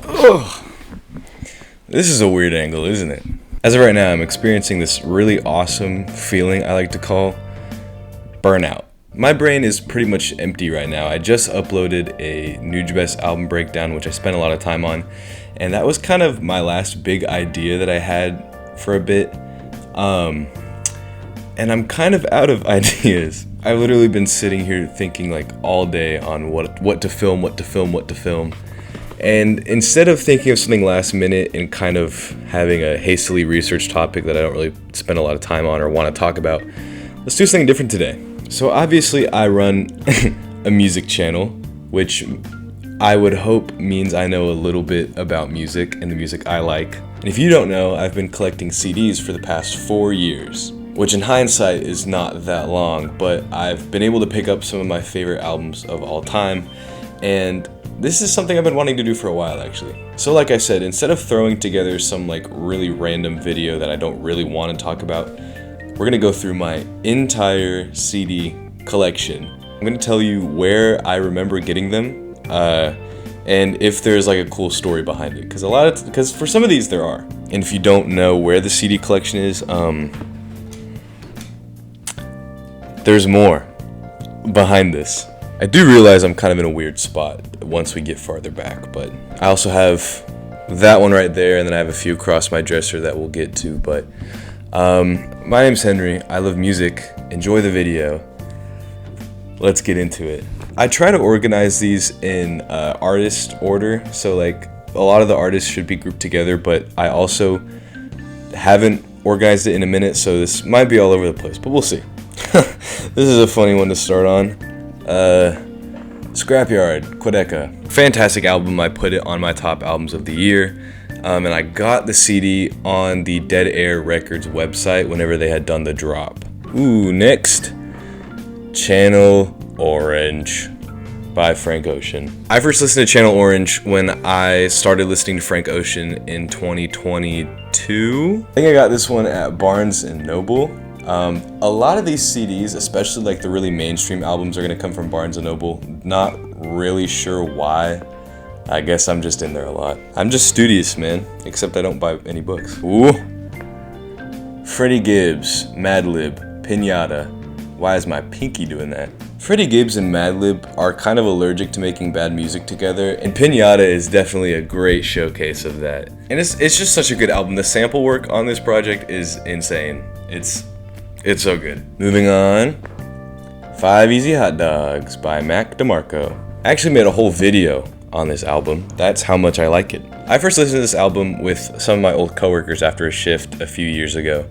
Ugh. This is a weird angle, isn't it? As of right now, I'm experiencing this really awesome feeling I like to call burnout. My brain is pretty much empty right now. I just uploaded a Nujabes album breakdown, which I spent a lot of time on, and that was kind of my last big idea that I had for a bit. And I'm kind of out of ideas. I've literally been sitting here thinking like all day on what to film. And instead of thinking of something last minute and kind of having a hastily researched topic that I don't really spend a lot of time on or want to talk about, let's do something different today. So obviously I run a music channel, which I would hope means I know a little bit about music and the music I like. And if you don't know, I've been collecting CDs for the past 4 years, which in hindsight is not that long, but I've been able to pick up some of my favorite albums of all time, and this is something I've been wanting to do for a while, actually. So like I said, instead of throwing together some like really random video that I don't really want to talk about, we're gonna go through my entire CD collection. I'm gonna tell you where I remember getting them, and if there's like a cool story behind it, because for some of these there are. And if you don't know where the CD collection is, there's more behind this. I do realize I'm kind of in a weird spot once we get farther back, but I also have that one right there, and then I have a few across my dresser that we'll get to. But my name's Henry. I love music. Enjoy the video. Let's get into it. I try to organize these in artist order, so like a lot of the artists should be grouped together, but I also haven't organized it in a minute, so this might be all over the place, but we'll see. This is a funny one to start on. Scrapyard, Quedeca. Fantastic album. I put it on my top albums of the year. And I got the CD on the Dead Air Records website whenever they had done the drop. Ooh, next. Channel Orange by Frank Ocean. I first listened to Channel Orange when I started listening to Frank Ocean in 2022. I think I got this one at Barnes & Noble. A lot of these CDs, especially like the really mainstream albums, are gonna come from Barnes & Noble. Not really sure why. I guess I'm just in there a lot. I'm just studious, man. Except I don't buy any books. Ooh. Freddie Gibbs, Madlib, Pinata. Why is my pinky doing that? Freddie Gibbs and Madlib are kind of allergic to making bad music together, and Pinata is definitely a great showcase of that. And it's just such a good album. The sample work on this project is insane. It's so good. Moving on. 5 Easy Hot Dogs by Mac DeMarco. I actually made a whole video on this album. That's how much I like it. I first listened to this album with some of my old coworkers after a shift a few years ago.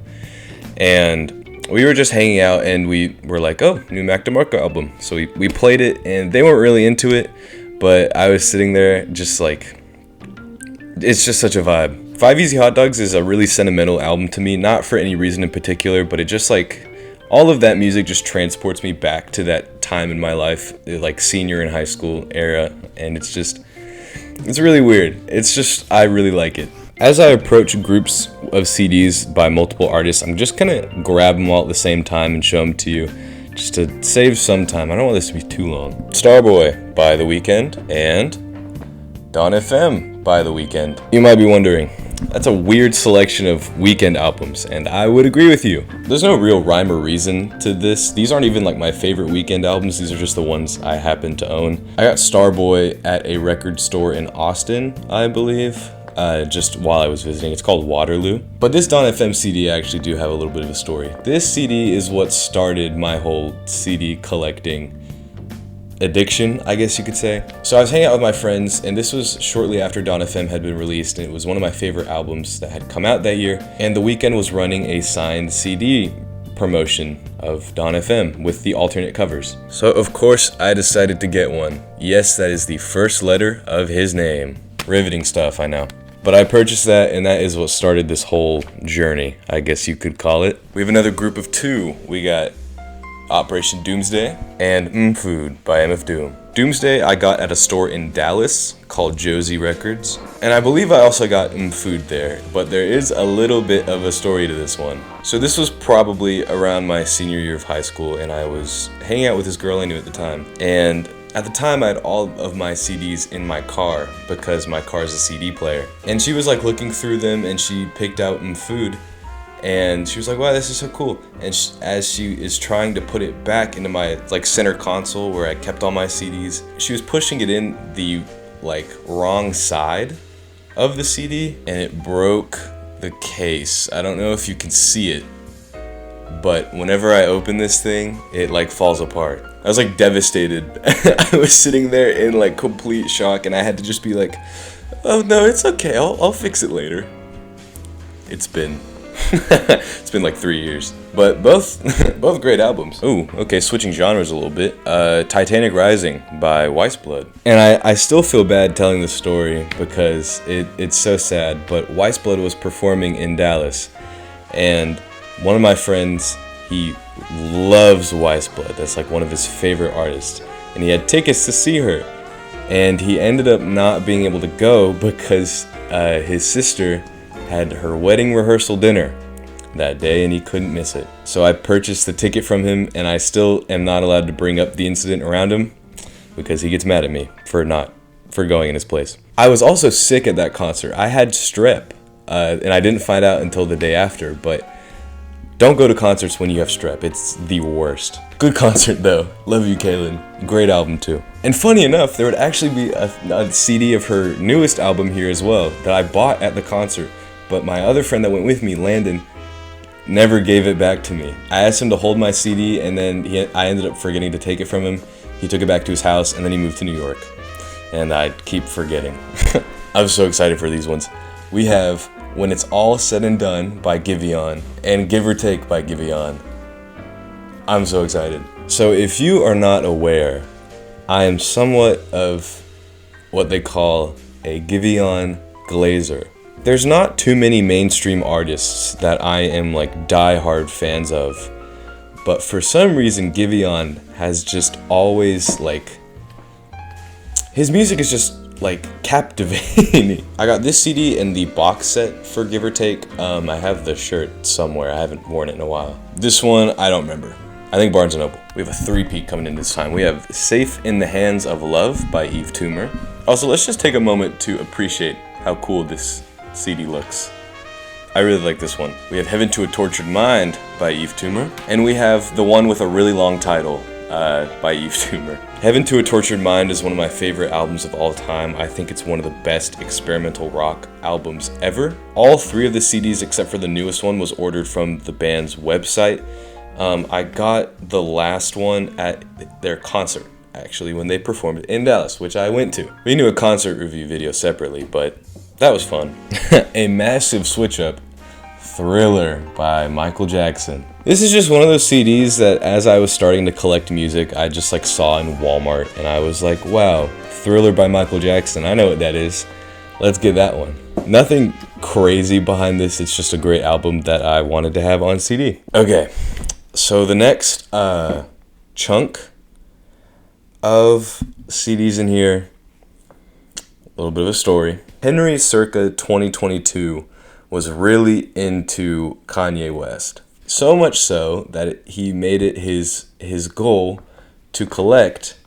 And we were just hanging out and we were like, oh, new Mac DeMarco album. So we played it and they weren't really into it, but I was sitting there just like, it's just such a vibe. 5 Easy Hot Dogs is a really sentimental album to me, not for any reason in particular, but it just like, all of that music just transports me back to that time in my life, like senior in high school era, and it's really weird. It's just, I really like it. As I approach groups of CDs by multiple artists, I'm just gonna grab them all at the same time and show them to you, just to save some time. I don't want this to be too long. Starboy by The Weeknd and Dawn FM by The Weeknd. You might be wondering, that's a weird selection of Weeknd albums, and I would agree with you. There's no real rhyme or reason to this. These aren't even like my favorite Weeknd albums. These are just the ones I happen to own. I got Starboy at a record store in Austin, I believe, just while I was visiting. It's called Waterloo. But this Dawn FM CD, I actually do have a little bit of a story. This CD is what started my whole CD collecting addiction, I guess you could say. So I was hanging out with my friends, and this was shortly after Dawn FM had been released, and it was one of my favorite albums that had come out that year, and The Weeknd was running a signed CD promotion of Dawn FM with the alternate covers. So of course I decided to get one. Yes, that is the first letter of his name. Riveting stuff, I know. But I purchased that, and that is what started this whole journey, I guess you could call it. We have another group of two. We got Operation Doomsday and Food by MF Doom. Doomsday I got at a store in Dallas called Josie Records, and I believe I also got Food there, but there is a little bit of a story to this one. So this was probably around my senior year of high school, and I was hanging out with this girl I knew at the time, and At the time, I had all of my CDs in my car because my car is a CD player. And she was like looking through them and she picked out food. And she was like, wow, this is so cool. And as she is trying to put it back into my like center console where I kept all my CDs, she was pushing it in the like wrong side of the CD and it broke the case. I don't know if you can see it, but whenever I open this thing, it like falls apart. I was like devastated. I was sitting there in like complete shock and I had to just be like, oh no, it's okay, I'll fix it later. It's been like 3 years, but both great albums. Ooh, okay, switching genres a little bit. Titanic Rising by Weissblood. And I still feel bad telling the story because it's so sad, but Weissblood was performing in Dallas, and one of my friends, he loves Weissblood. That's like one of his favorite artists, and he had tickets to see her, and he ended up not being able to go because his sister had her wedding rehearsal dinner that day and he couldn't miss it. So I purchased the ticket from him, and I still am not allowed to bring up the incident around him because he gets mad at me for going in his place. I was also sick at that concert. I had strep, and I didn't find out until the day after, but don't go to concerts when you have strep. It's the worst. Good concert though. Love you, Kaylin. Great album too. And funny enough, there would actually be a CD of her newest album here as well that I bought at the concert. But my other friend that went with me, Landon, never gave it back to me. I asked him to hold my CD, and then I ended up forgetting to take it from him. He took it back to his house, and then he moved to New York. And I keep forgetting. I'm so excited for these ones. We have When It's All Said and Done by Giveon and Give or Take by Giveon. I'm so excited. So if you are not aware, I am somewhat of what they call a Giveon glazer. There's not too many mainstream artists that I am like die-hard fans of, but for some reason Giveon has just always like, his music is just like captivating. I got this CD and the box set for Give or Take. I have the shirt somewhere. I haven't worn it in a while. This one, I don't remember. I think Barnes & Noble. We have a three-peat coming in this time. We have Safe in the Hands of Love by Yves Tumor. Also, let's just take a moment to appreciate how cool this CD looks. I really like this one. We have Heaven to a Tortured Mind by Yves Tumor, and we have the one with a really long title by Yves Tumor. Heaven to a Tortured Mind is one of my favorite albums of all time. I think it's one of the best experimental rock albums ever. All three of the CDs except for the newest one was ordered from the band's website. I got the last one at their concert, actually, when they performed in Dallas, which I went to. We knew a concert review video separately, but that was fun. A massive switch up, Thriller by Michael Jackson. This is just one of those CDs that as I was starting to collect music, I just like saw in Walmart and I was like, wow, Thriller by Michael Jackson, I know what that is. Let's get that one. Nothing crazy behind this, it's just a great album that I wanted to have on CD. Okay, so the next chunk of CDs in here, a little bit of a story. Henry circa 2022 was really into Kanye West. So much so that he made it his goal to collect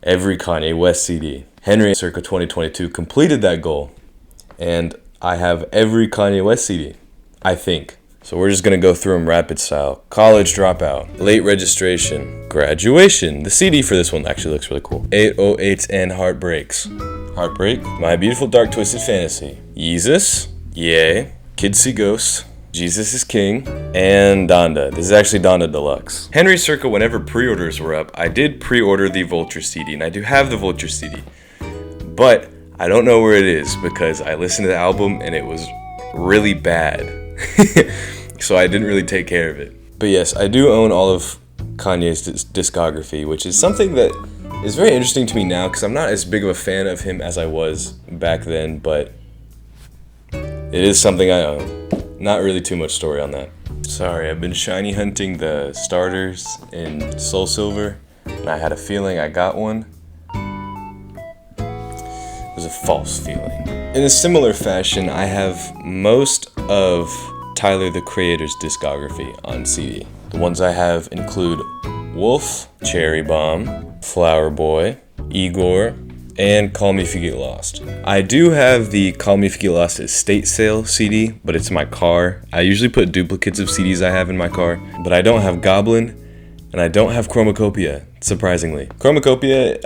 every Kanye West CD. Henry circa 2022 completed that goal, and I have every Kanye West CD, I think. So we're just gonna go through them rapid style. College Dropout, Late Registration, Graduation. The CD for this one actually looks really cool. 808s and Heartbreaks. Heartbreak, My Beautiful Dark Twisted Fantasy, Yeezus, Yay, Kids See Ghosts, Jesus is King, and Donda. This is actually Donda Deluxe. Henry circa whenever pre-orders were up, I did pre-order the Vulture CD, and I do have the Vulture CD. But I don't know where it is because I listened to the album and it was really bad. So I didn't really take care of it. But yes, I do own all of Kanye's discography, which is something that is very interesting to me now because I'm not as big of a fan of him as I was back then, but it is something I own. Not really too much story on that. Sorry, I've been shiny hunting the starters in Soul Silver, and I had a feeling I got one. It was a false feeling. In a similar fashion, I have most of Tyler the Creator's discography on CD. The ones I have include Wolf, Cherry Bomb, Flower Boy, Igor, and Call Me If You Get Lost. I do have the Call Me If You Get Lost estate sale CD, but it's in my car. I usually put duplicates of CDs I have in my car, but I don't have Goblin, and I don't have Chromacopia, surprisingly. Chromacopia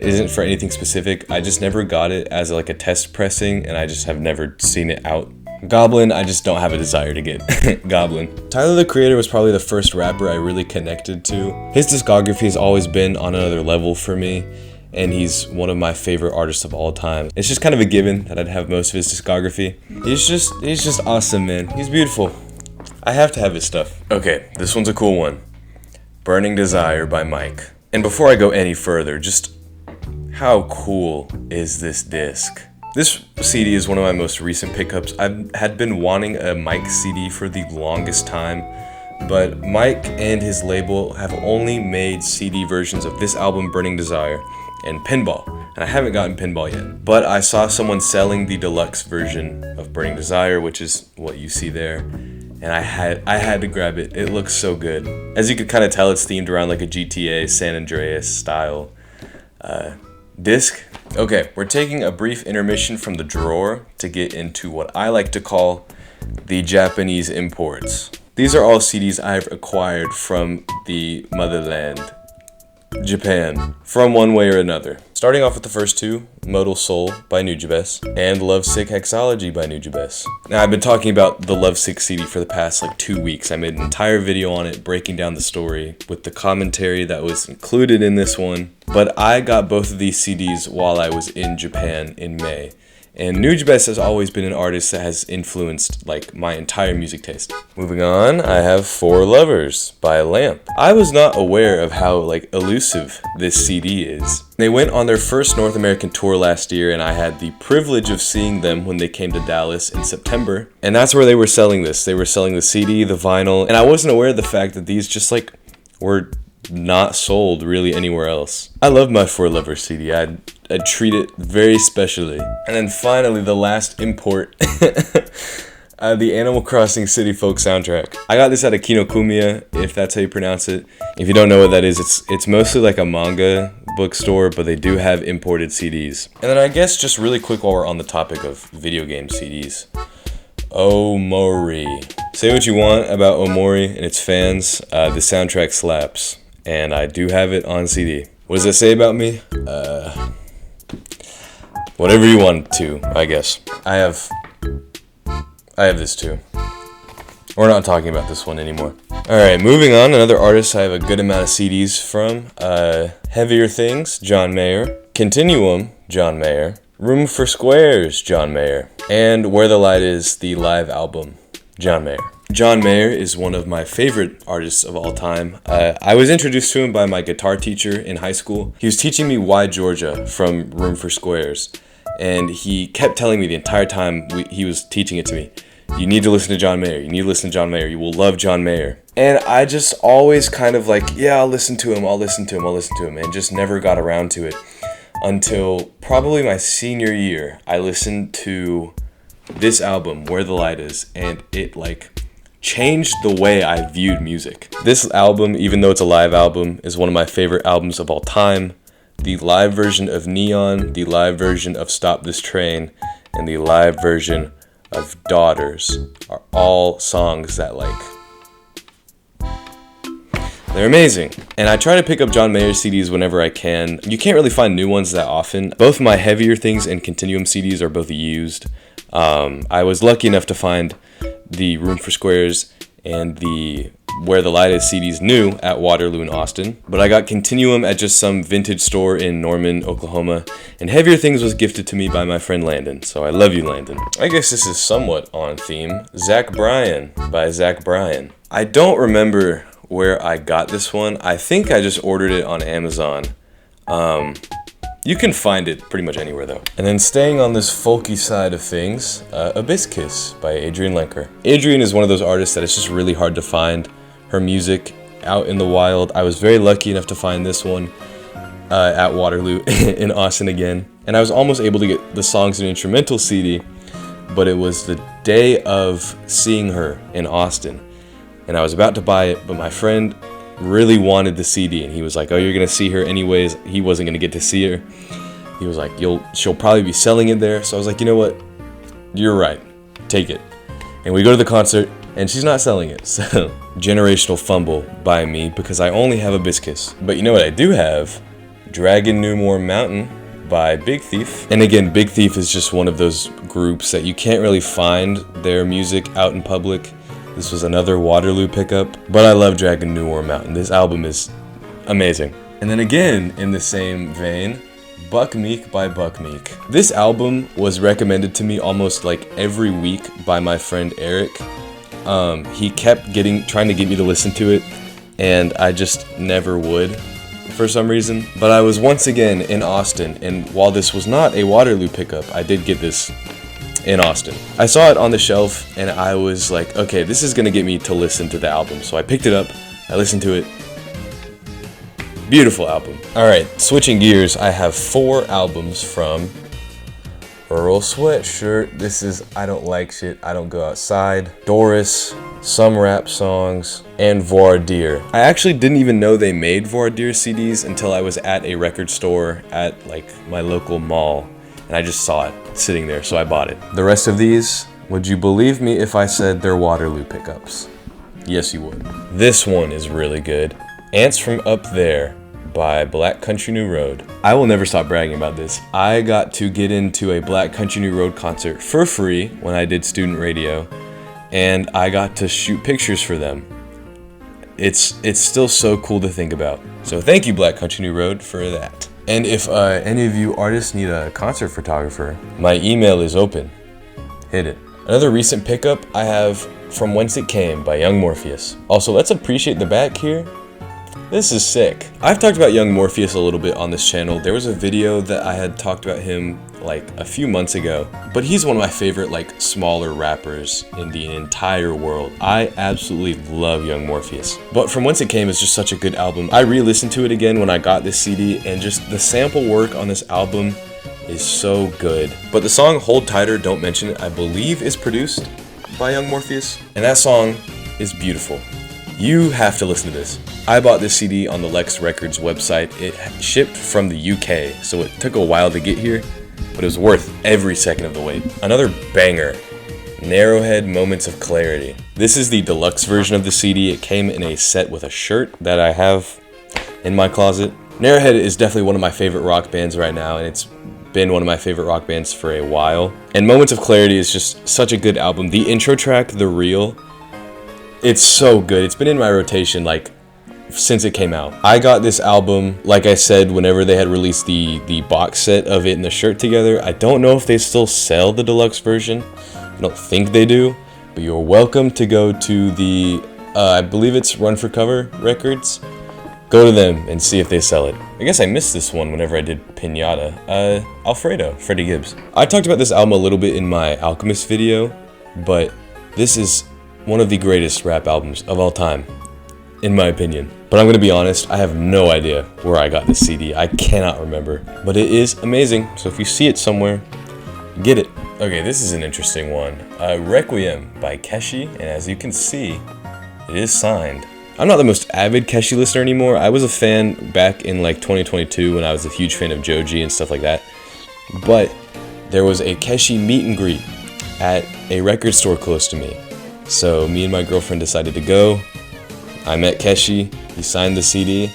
isn't for anything specific. I just never got it as like a test pressing, and I just have never seen it out. Goblin, I just don't have a desire to get. Goblin. Tyler, the Creator, was probably the first rapper I really connected to. His discography has always been on another level for me, and he's one of my favorite artists of all time. It's just kind of a given that I'd have most of his discography. He's just awesome, man. He's beautiful. I have to have his stuff. Okay, this one's a cool one. Burning Desire by Mike. And before I go any further, just how cool is this disc? This CD is one of my most recent pickups. I had been wanting a Mike CD for the longest time, but Mike and his label have only made CD versions of this album, Burning Desire, and Pinball, and I haven't gotten Pinball yet. But I saw someone selling the deluxe version of Burning Desire, which is what you see there, and I had to grab it. It looks so good. As you could kind of tell, it's themed around like a GTA San Andreas style disc. Okay, we're taking a brief intermission from the drawer to get into what I like to call the Japanese imports. These are all CDs I've acquired from the motherland, Japan, from one way or another. Starting off with the first two, Modal Soul by Nujabes and Lovesick Hexology by Nujabes. Now, I've been talking about the Lovesick CD for the past like 2 weeks. I made an entire video on it breaking down the story with the commentary that was included in this one. But I got both of these CDs while I was in Japan in May. And Nujabes has always been an artist that has influenced like my entire music taste. Moving on, I have For Lovers by Lamp. I was not aware of how like elusive this CD is. They went on their first North American tour last year, and I had the privilege of seeing them when they came to Dallas in September. And that's where they were selling this. They were selling the CD, the vinyl, and I wasn't aware of the fact that these just like were not sold really anywhere else. I love my For Lovers CD. I treat it very specially. And then finally, the last import, the Animal Crossing City Folk soundtrack. I got this at a Kinokuniya, if that's how you pronounce it. If you don't know what that is, it's mostly like a manga bookstore, but they do have imported CDs. And then I guess just really quick while we're on the topic of video game CDs. Omori. Say what you want about Omori and its fans, the soundtrack slaps. And I do have it on CD. What does that say about me? Whatever you want to, I guess. I have this too. We're not talking about this one anymore. Alright, moving on. Another artist I have a good amount of CDs from. Heavier Things, John Mayer. Continuum, John Mayer. Room for Squares, John Mayer. And Where the Light Is, the live album, John Mayer. John Mayer is one of my favorite artists of all time. I was introduced to him by my guitar teacher in high school. He was teaching me Why Georgia from Room for Squares. And he kept telling me the entire time he was teaching it to me, you need to listen to John Mayer. You need to listen to John Mayer. You will love John Mayer. And I just always kind of like, yeah, I'll listen to him, and just never got around to it. Until probably my senior year, I listened to this album, Where the Light Is, and it like changed the way I viewed music. This album, even though it's a live album, is one of my favorite albums of all time. The live version of Neon, the live version of Stop This Train, and the live version of Daughters are all songs that like, they're amazing. And I try to pick up John Mayer CDs whenever I can. You can't really find new ones that often. Both my Heavier Things and Continuum CDs are both used. I was lucky enough to find the Room for Squares and the Where the Light Is CDs new at Waterloo in Austin. But I got Continuum at just some vintage store in Norman, Oklahoma. And Heavier Things was gifted to me by my friend Landon. So I love you, Landon. I guess this is somewhat on theme. Zach Bryan by Zach Bryan. I don't remember where I got this one. I think I just ordered it on Amazon. You can find it pretty much anywhere though. And then staying on this folky side of things, Hibiscus by Adrienne Lenker. Adrienne is one of those artists that it's just really hard to find her music out in the wild. I was very lucky enough to find this one at Waterloo in Austin again. And I was almost able to get the songs and instrumental CD, but it was the day of seeing her in Austin. And I was about to buy it, but my friend really wanted the CD, and he was like, oh, you're gonna see her anyways. He wasn't gonna get to see her. He was like, she'll probably be selling it there. So I was like, you know what, you're right, take it. And we go to the concert, and she's not selling it. So generational fumble by me, because I only have Hibiscus. But you know what I do have? Dragon Newmore Mountain by Big Thief. And again, Big Thief is just one of those groups that you can't really find their music out in public. This was another Waterloo pickup, but I love Dragon Newmore Mountain. This album is amazing. And then again, in the same vein, Buck Meek by Buck Meek. This album was recommended to me almost like every week by my friend Eric. He kept trying to get me to listen to it, and I just never would for some reason. But I was once again in Austin, and while this was not a Waterloo pickup, I did get this in Austin. I saw it on the shelf, and I was like, okay, this is gonna get me to listen to the album. So I picked it up, I listened to it. Beautiful album. Alright, switching gears, I have 4 albums from Earl Sweatshirt. This is I Don't Like Shit, I Don't Go Outside, Doris, Some Rap Songs, and Voir Dire. I actually didn't even know they made Voir Dire CDs until I was at a record store at like my local mall, and I just saw it sitting there, so I bought it. The rest of these, would you believe me if I said they're Waterloo pickups? Yes, you would. This one is really good. Ants from Up There by Black Country New Road. I will never stop bragging about this. I got to get into a Black Country New Road concert for free when I did student radio, and I got to shoot pictures for them. It's still so cool to think about. So thank you, Black Country New Road, for that. And if any of you artists need a concert photographer, my email is open. Hit it. Another recent pickup I have From Whence It Came by Young Morpheus. Also, let's appreciate the back here. This is sick. I've talked about Young Morpheus a little bit on this channel. There was a video that I had talked about him like a few months ago, but he's one of my favorite like smaller rappers in the entire world. I absolutely love Young Morpheus. But From Whence It Came is just such a good album. I re-listened to it again when I got this CD, and just the sample work on this album is so good. But the song Hold Tighter, Don't Mention It, I believe is produced by Young Morpheus, and that song is beautiful. You have to listen to this. I bought this CD on the Lex Records website. It shipped from the UK, so it took a while to get here, but it was worth every second of the wait. Another banger, Narrowhead Moments of Clarity. This is the deluxe version of the CD. It came in a set with a shirt that I have in my closet. Narrowhead is definitely one of my favorite rock bands right now, and it's been one of my favorite rock bands for a while. And Moments of Clarity is just such a good album. The intro track, The Real, it's so good. It's been in my rotation like since it came out. I got this album, like I said, whenever they had released the box set of it and the shirt together. I don't know if they still sell the deluxe version. I don't think they do, but you're welcome to go to the, I believe it's Run for Cover Records. Go to them and see if they sell it. I guess I missed this one whenever I did Pinata. Alfredo, Freddie Gibbs. I talked about this album a little bit in my Alchemist video, but this is one of the greatest rap albums of all time, in my opinion. But I'm gonna be honest, I have no idea where I got this CD. I cannot remember, but it is amazing. So if you see it somewhere, get it. Okay, this is an interesting one. Requiem by Keshi, and as you can see, it is signed. I'm not the most avid Keshi listener anymore. I was a fan back in like 2022 when I was a huge fan of Joji and stuff like that. But there was a Keshi meet and greet at a record store close to me. So me and my girlfriend decided to go. I met Keshi, he signed the CD.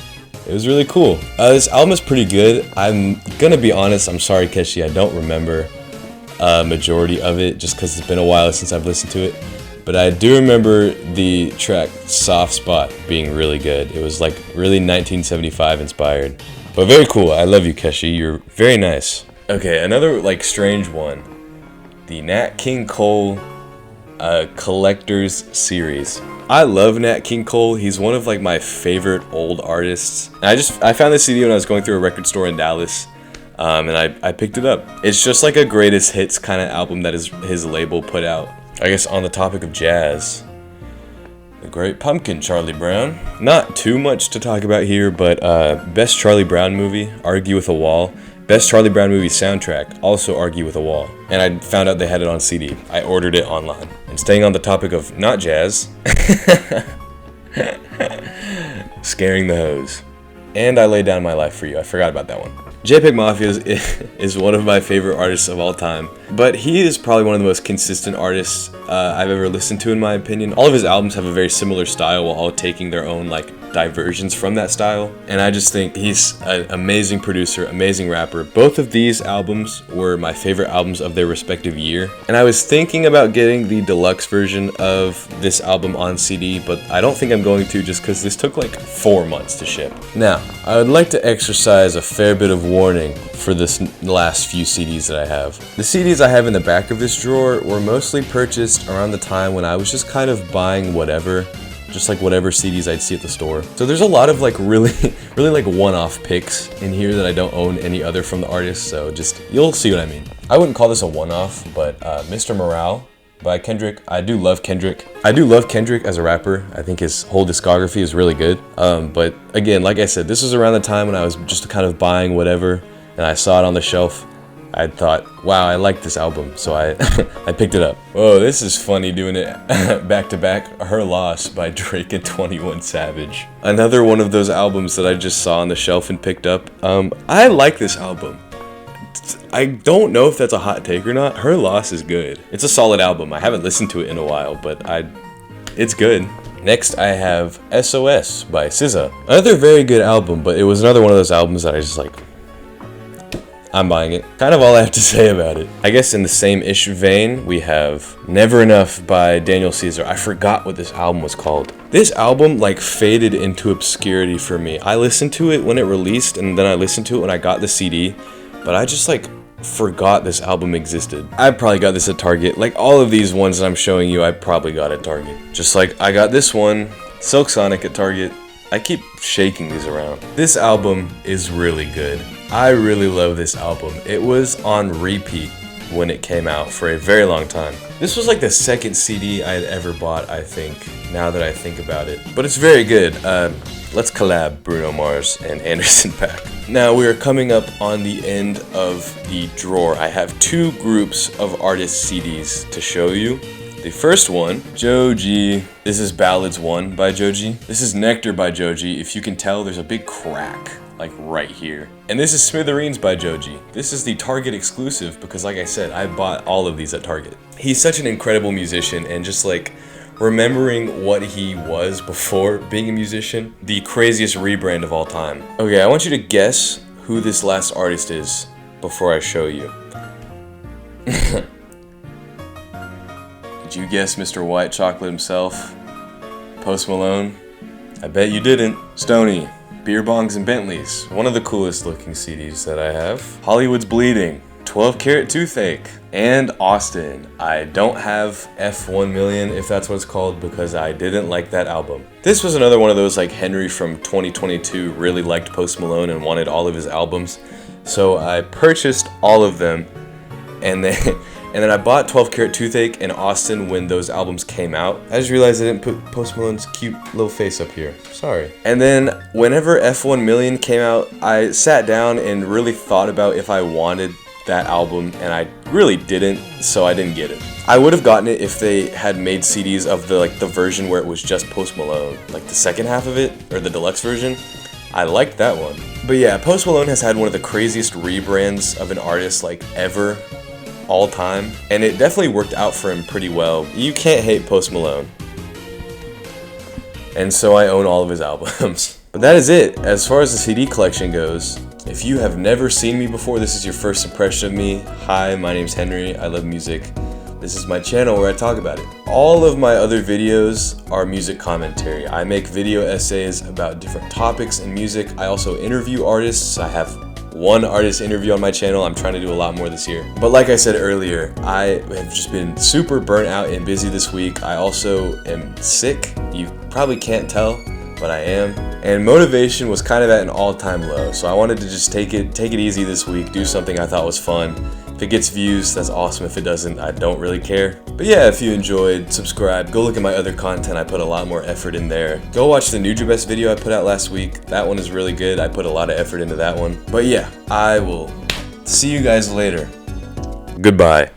It was really cool. This album is pretty good. I'm gonna be honest, I'm sorry Keshi, I don't remember majority of it just because it's been a while since I've listened to it. But I do remember the track Soft Spot being really good. It was like really 1975 inspired. But very cool, I love you Keshi, you're very nice. Okay, another like strange one. The Nat King Cole Collector's Series. I love Nat King Cole. He's one of like my favorite old artists. And I found this CD when I was going through a record store in Dallas, and I picked it up. It's just like a greatest hits kind of album that his label put out. I guess on the topic of jazz, The Great Pumpkin, Charlie Brown. Not too much to talk about here, but best Charlie Brown movie, Argue with a Wall. Best Charlie Brown movie soundtrack, also Argue with a Wall. And I found out they had it on CD. I ordered it online. And staying on the topic of not jazz, Scaring the Hoes. And I Lay Down My Life For You. I forgot about that one. JPEG Mafia is one of my favorite artists of all time, but he is probably one of the most consistent artists I've ever listened to, in my opinion. All of his albums have a very similar style while all taking their own diversions from that style, and I just think he's an amazing producer, amazing rapper. Both of these albums were my favorite albums of their respective year, and I was thinking about getting the deluxe version of this album on CD, but I don't think I'm going to, just because this took 4 months to ship. Now, I would like to exercise a fair bit of warning for this last few CDs that I have. The CDs I have in the back of this drawer were mostly purchased around the time when I was just kind of buying whatever, just whatever CDs I'd see at the store. So there's a lot of really one-off picks in here that I don't own any other from the artist, so just, you'll see what I mean. I wouldn't call this a one-off, but Mr. Morale by Kendrick. I do love Kendrick. I do love Kendrick as a rapper. I think his whole discography is really good. But again, like I said, this was around the time when I was just kind of buying whatever, and I saw it on the shelf. I thought, wow, I like this album, so I I picked it up. Whoa, this is funny doing it back to back. Her Loss by Drake and 21 Savage. Another one of those albums that I just saw on the shelf and picked up. I like this album. I don't know if that's a hot take or not. Her Loss is good. It's a solid album. I haven't listened to it in a while, but it's good. Next, I have SOS by SZA. Another very good album, but it was another one of those albums that I just I'm buying it. Kind of all I have to say about it. I guess in the same issue vein, we have Never Enough by Daniel Caesar. I forgot what this album was called. This album faded into obscurity for me. I listened to it when it released, and then I listened to it when I got the CD, but I just forgot this album existed. I probably got this at Target. All of these ones that I'm showing you, I probably got at Target. Just I got this one, Silk Sonic, at Target. I keep shaking these around. This album is really good. I really love this album. It was on repeat when it came out for a very long time. This was the second CD I had ever bought, I think, now that I think about it. But it's very good. Let's collab Bruno Mars and Anderson .Paak. Now we are coming up on the end of the drawer. I have two groups of artist CDs to show you. The first one, Joji. This is Ballads 1 by Joji. This is Nectar by Joji. If you can tell, there's a big crack right here. And this is Smithereens by Joji. This is the Target exclusive because, like I said, I bought all of these at Target. He's such an incredible musician, and just remembering what he was before being a musician, the craziest rebrand of all time. Okay, I want you to guess who this last artist is before I show you. Did you guess Mr. White Chocolate himself? Post Malone? I bet you didn't. Stoney. Beer Bongs and Bentleys. One of the coolest looking CDs that I have. Hollywood's Bleeding. 12 Karat Toothache. And Austin. I don't have F1 Million, if that's what it's called, because I didn't like that album. This was another one of those Henry from 2022 really liked Post Malone and wanted all of his albums. So I purchased all of them, and then I bought 12 Karat Toothache and Austin when those albums came out. I just realized I didn't put Post Malone's cute little face up here. Sorry. And then whenever F1 Million came out, I sat down and really thought about if I wanted that album, and I really didn't, so I didn't get it. I would have gotten it if they had made CDs of the version where it was just Post Malone, the second half of it, or the deluxe version. I liked that one. But yeah, Post Malone has had one of the craziest rebrands of an artist ever. All time, and it definitely worked out for him pretty well. You can't hate Post Malone. And so I own all of his albums. But that is it. As far as the CD collection goes, if you have never seen me before, this is your first impression of me. Hi, my name's Henry. I love music. This is my channel where I talk about it. All of my other videos are music commentary. I make video essays about different topics in music. I also interview artists. I have one artist interview on my channel. I'm trying to do a lot more this year. But like I said earlier, I have just been super burnt out and busy this week. I also am sick. You probably can't tell, but I am. And motivation was kind of at an all-time low. So I wanted to just take it easy this week, do something I thought was fun. If it gets views, that's awesome. If it doesn't, I don't really care. But yeah, if you enjoyed, subscribe. Go look at my other content. I put a lot more effort in there. Go watch the Nujabes video I put out last week. That one is really good. I put a lot of effort into that one. But yeah, I will see you guys later. Goodbye.